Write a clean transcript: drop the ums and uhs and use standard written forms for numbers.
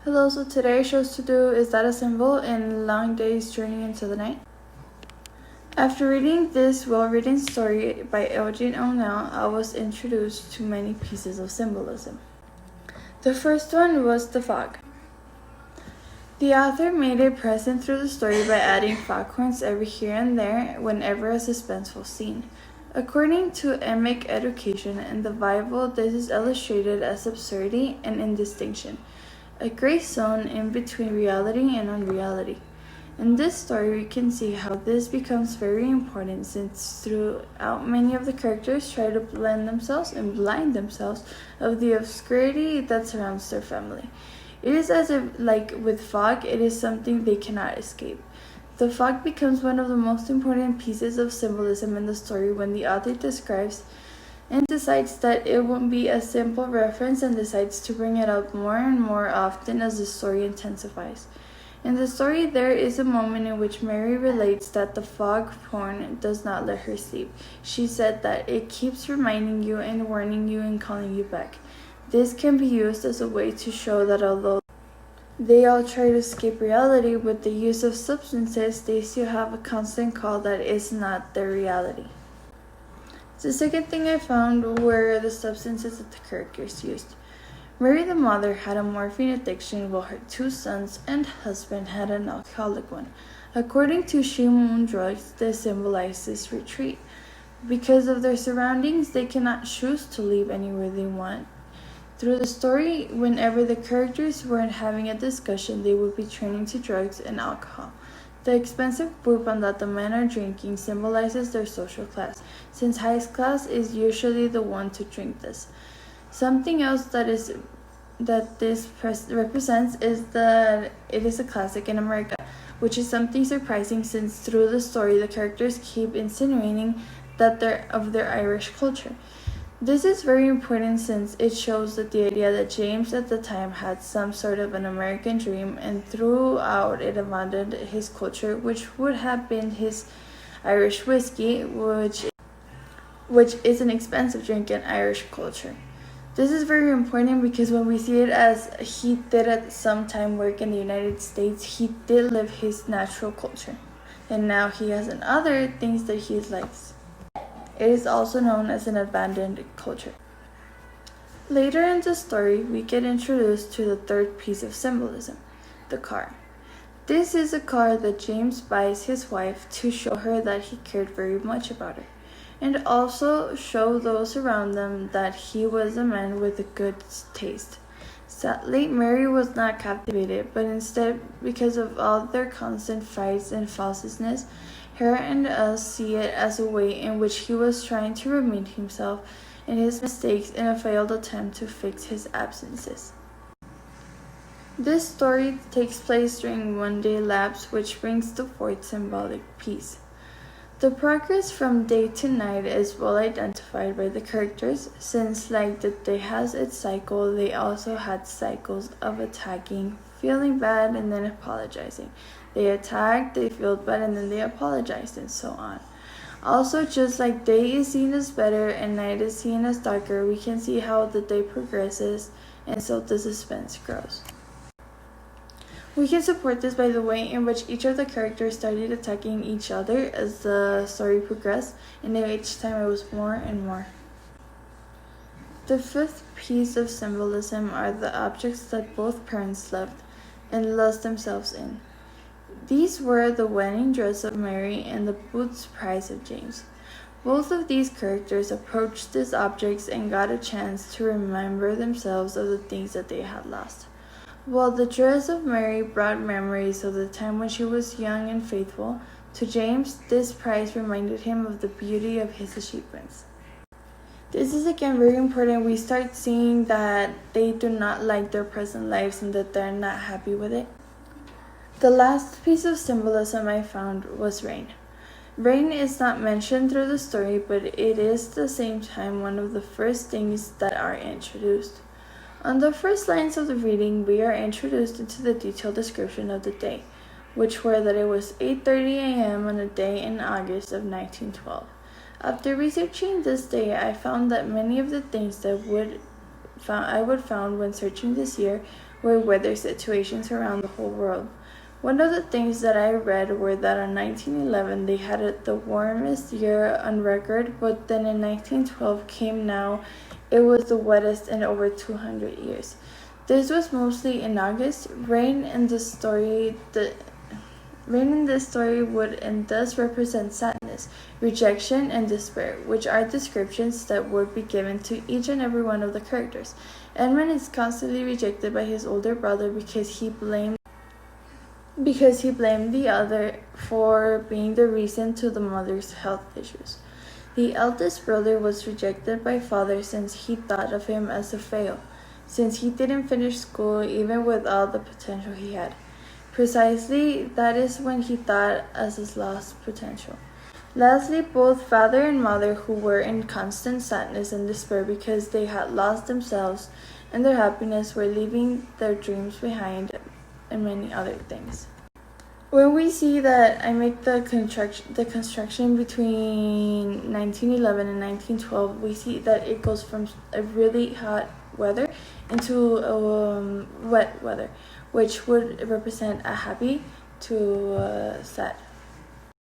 Hello, so today I chose to do Is That a Symbol in Long Day's Journey into the Night. After reading this well-written story by Eugene O'Neill, I was introduced to many pieces of symbolism. The first one was the fog. The author made it present through the story by adding foghorns every here and there whenever a suspenseful scene. According to Emic Education and the Bible, this is illustrated as absurdity and indistinction, a gray zone in between reality and unreality. In this story, we can see how this becomes very important since throughout many of the characters try to blend themselves and blind themselves of the obscurity that surrounds their family. It is as if, like with fog, it is something they cannot escape. The fog becomes one of the most important pieces of symbolism in the story when the author describes and decides that it won't be a simple reference and decides to bring it up more and more often as the story intensifies. In the story, there is a moment in which Mary relates that the foghorn does not let her sleep. She said that it keeps reminding you and warning you and calling you back. This can be used as a way to show that although they all try to escape reality with the use of substances, they still have a constant call that is not their reality. The second thing I found were the substances that the characters used. Mary the mother had a morphine addiction while her two sons and husband had an alcoholic one. According to Shimun drugs, this symbolizes retreat. Because of their surroundings, they cannot choose to leave anywhere they want. Through the story, whenever the characters weren't having a discussion, they would be turning to drugs and alcohol. The expensive bourbon that the men are drinking symbolizes their social class, since high class is usually the one to drink this. Something else that this represents is that it is a classic in America, which is something surprising since through the story the characters keep insinuating that they're of their Irish culture. This is very important since it shows that the idea that James at the time had some sort of an American dream and throughout it abandoned his culture, which would have been his Irish whiskey, which is an expensive drink in Irish culture. This is very important because when we see it as he did at some time work in the United States, he did live his natural culture. And now he has other things that he likes. It is also known as an abandoned culture. Later in the story, we get introduced to the third piece of symbolism, the car. This is a car that James buys his wife to show her that he cared very much about her, and also show those around them that he was a man with a good taste. Sadly, Mary was not captivated, but instead, because of all their constant fights and falseness, her and us see it as a way in which he was trying to remind himself and his mistakes in a failed attempt to fix his absences. This story takes place during one-day lapse, which brings the fourth symbolic piece. The progress from day to night is well identified by the characters, since like the day has its cycle, they also had cycles of attacking, feeling bad, and then apologizing. They attacked, they feel bad, and then they apologized, and so on. Also, just like day is seen as better and night is seen as darker, we can see how the day progresses, and so the suspense grows. We can support this by the way in which each of the characters started attacking each other as the story progressed, and each time it was more and more. The fifth piece of symbolism are the objects that both parents loved and lost themselves in. These were the wedding dress of Mary and the boots prize of James. Both of these characters approached these objects and got a chance to remember themselves of the things that they had lost. While the dress of Mary brought memories of the time when she was young and faithful, to James, this prize reminded him of the beauty of his achievements. This is again very important. We start seeing that they do not like their present lives and that they're not happy with it. The last piece of symbolism I found was rain. Rain is not mentioned through the story, but it is at the same time one of the first things that are introduced. On the first lines of the reading, we are introduced into the detailed description of the day, which were that it was 8:30 a.m. on a day in August of 1912. After researching this day, I found that many of the things that I would found when searching this year were weather situations around the whole world. One of the things that I read were that in 1911 they had the warmest year on record, but then in 1912 came now, it was the wettest in over 200 years. This was mostly in August. Rain in this story would and does represent sadness, rejection, and despair, which are descriptions that would be given to each and every one of the characters. Edmund is constantly rejected by his older brother because he blamed the other for being the reason to the mother's health issues. The eldest brother was rejected by father since he thought of him as a fail, since he didn't finish school even with all the potential he had. Precisely, that is when he thought as his lost potential. Lastly, both father and mother, who were in constant sadness and despair because they had lost themselves and their happiness, were leaving their dreams behind and many other things. When we see that I make the construction between 1911 and 1912, we see that it goes from a really hot weather into wet weather, which would represent a happy to sad.